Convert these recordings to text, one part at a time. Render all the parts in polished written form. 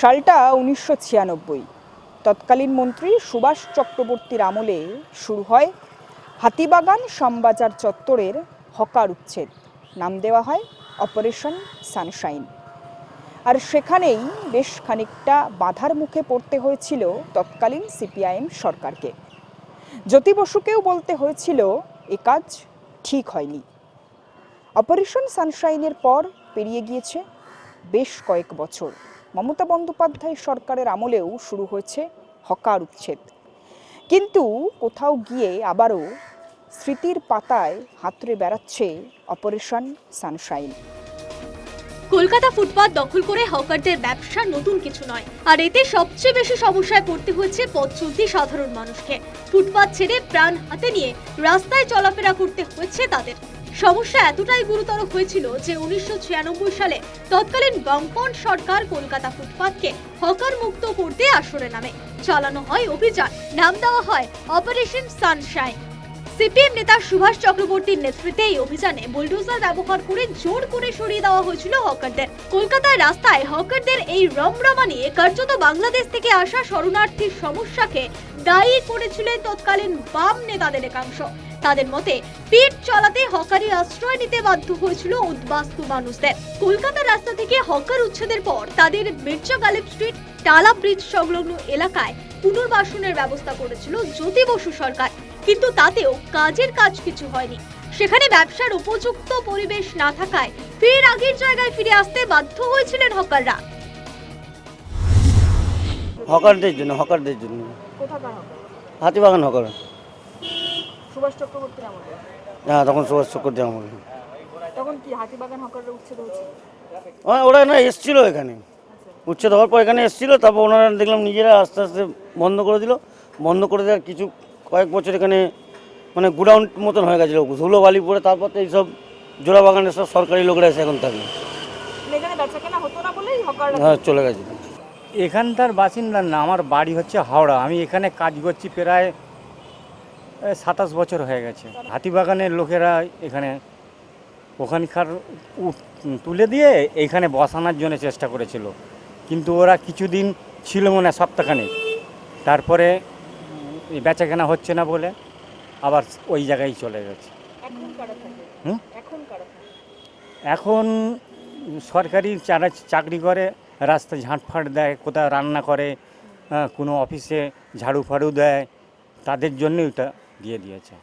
সালটা 1996। তৎকালীন মন্ত্রী সুভাষ চক্রবর্তীর আমলে শুরু হয় হাতিবাগান শ্যামবাজার চত্বরের হকার উচ্ছেদ। নাম দেওয়া হয় অপারেশন সানশাইন। আর সেখানেই বেশ খানিকটা বাধার মুখে পড়তে হয়েছিল তৎকালীন সিপিআইএম সরকারকে। জ্যোতি বসুকেও বলতে হয়েছিল এ কাজ ঠিক হয়নি। অপারেশন সানশাইনের পর পেরিয়ে গিয়েছে বেশ কয়েক বছর। মমতা বন্দ্যোপাধ্যায় সরকারের আমলেও শুরু হয়েছে হকার উচ্ছেদ, কিন্তু কোথাও গিয়ে আবারও স্মৃতির পাতায় হাতড়ে বেড়াচ্ছে অপারেশন সানশাইন। কলকাতা ফুটপাত দখল করে হকারদের ব্যবসা নতুন কিছু নয়, আর এতে সবচেয়ে বেশি সমস্যায় পড়তে হচ্ছে পথ চলতি সাধারণ মানুষকে। ফুটপাত ছেড়ে প্রাণ হাতে নিয়ে রাস্তায় চলাফেরা করতে হচ্ছে তাদের। সমস্যা এতটাই গুরুতর হয়েছিল যে 1996 সালে তৎকালীন বামপন্থী সরকার কলকাতা ফুটপাতকে হকার মুক্ত করতে আসরে নামে। চালানো হয় অভিযান, নাম দেওয়া হয় অপারেশন সানশাইন। সিপিএম নেতা সুভাষ চক্রবর্তীর নেতৃত্বে এই অভিযানে বুলডোজার ব্যবহার করে জোর করে সরিয়ে দেওয়া হয়েছিল হকারদের। কলকাতার রাস্তায় হকারদের এই রমরমা নিয়ে কার্যত বাংলাদেশ থেকে আসা শরণার্থীর সমস্যাকে দায়ী করেছিলেন তৎকালীন বাম নেতাদের একাংশ। তাদের মতে পেট চালাতে হকারি আশ্রয় নিতে বাধ্য হয়েছিল উদ্বাস্তু মানুষদের। কলকাতার রাস্তা থেকে হকার উচ্ছেদের পর তাদের মির্জা গালিব স্ট্রিট, টালা ব্রিজ সংলগ্ন এলাকায় পুনর্বাসনের ব্যবস্থা করেছিল জ্যোতি বসু সরকার, কিন্তু তাতেও কাজের কাজ কিছু হয়নি। সেখানে ব্যবসার উপযুক্ত পরিবেশ না থাকায় ফের আগের জায়গায় ফিরে আসতে বাধ্য হয়েছিলেন হকাররা। হকারদের জন্য কোথাকার হকার? হাতিবাগান হকার। সুভাষ চক্রবর্তীর আমলে? হ্যাঁ, তখন সুভাষ চক্রবর্তী আমলে। তখন কি হাতিবাগান হকাররা উচ্ছেদ হয়েছে? ওরা না এসেছিল এখানে, উচ্ছেদ হওয়ার পর এখানে এসেছিল। তারপর ওনারা দেখলাম নিজেরা আস্তে আস্তে বন্ধ করে দিল। বন্ধ করে দেওয়ার কিছু কয়েক বছর এখানে মানে গুডাউন মতন হয়ে গেছিলো, ধুলো বালি পরে। তারপর তো এইসব জোড়া বাগানের সব সরকারি লোকরা এসে এখন থাকে। এখানে বেচা কেনা হতো না বলেই হকাররা হ্যাঁ, চলে গেছে। এখানকার বাসিন্দা না, আমার বাড়ি হচ্ছে হাওড়া। আমি এখানে কাজ করছি প্রায় 27 বছর হয়ে গেছে। হাতিবাগানের লোকেরা এখানে ওখানকার তুলে দিয়ে এইখানে বসানোর জন্য চেষ্টা করেছিল, কিন্তু ওরা কিছুদিন ছিল মনে হয় সপ্তাহখানেক। তারপরে বেচাকেনা হচ্ছে না বলে আবার ওই জায়গায় চলে গেছে। এখন সরকারি চাকরি করে, রাস্তা ঝাঁটফাট দেয়, কোথাও রান্না করে, কোনো অফিসে ঝাড়ু ফাড়ু দেয়, তাদের জন্য এটা দিয়ে দিয়েছে।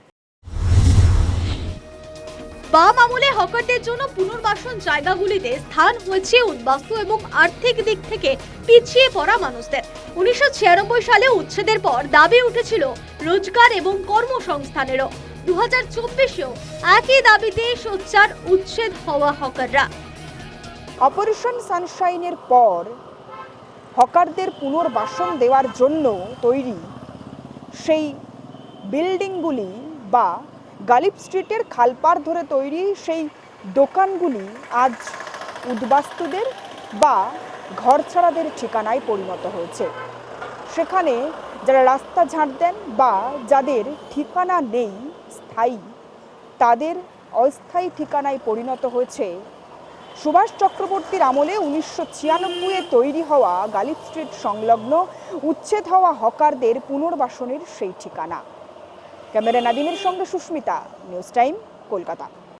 বাম আমলে হকারদের জন্য পুনর্বাসন জায়গাগুলিতে স্থান হয়েছে উদ্বাস্তু এবং আর্থিক দিক থেকে পিছিয়ে পড়া মানুষদের। 1996 সালে উচ্ছেদের পর দাবি উঠেছিল রোজগার এবং কর্মসংস্থানেরও। 2024-এও একই দাবিতে সোচ্চার উচ্ছেদ হওয়া হকাররা। অপারেশন সানশাইনের পর হকারদের পুনর্বাসন দেওয়ার জন্য তৈরি সেই বিল্ডিংগুলি বা গালিব স্ট্রিটের খালপাড় ধরে তৈরি সেই দোকানগুলি আজ উদ্বাস্তুদের বা ঘরছাড়াদের ঠিকানায় পরিণত হয়েছে। সেখানে যারা রাস্তা ঝাঁট দেন বা যাদের ঠিকানা নেই স্থায়ী, তাদের অস্থায়ী ঠিকানায় পরিণত হয়েছে সুভাষ চক্রবর্তীর আমলে 1996-এ তৈরি হওয়া গালিব স্ট্রিট সংলগ্ন উচ্ছেদ হওয়া হকারদের পুনর্বাসনের সেই ঠিকানা। ক্যামেরা নাদিমের সঙ্গে সুস্মিতা, নিউজ টাইম, কলকাতা।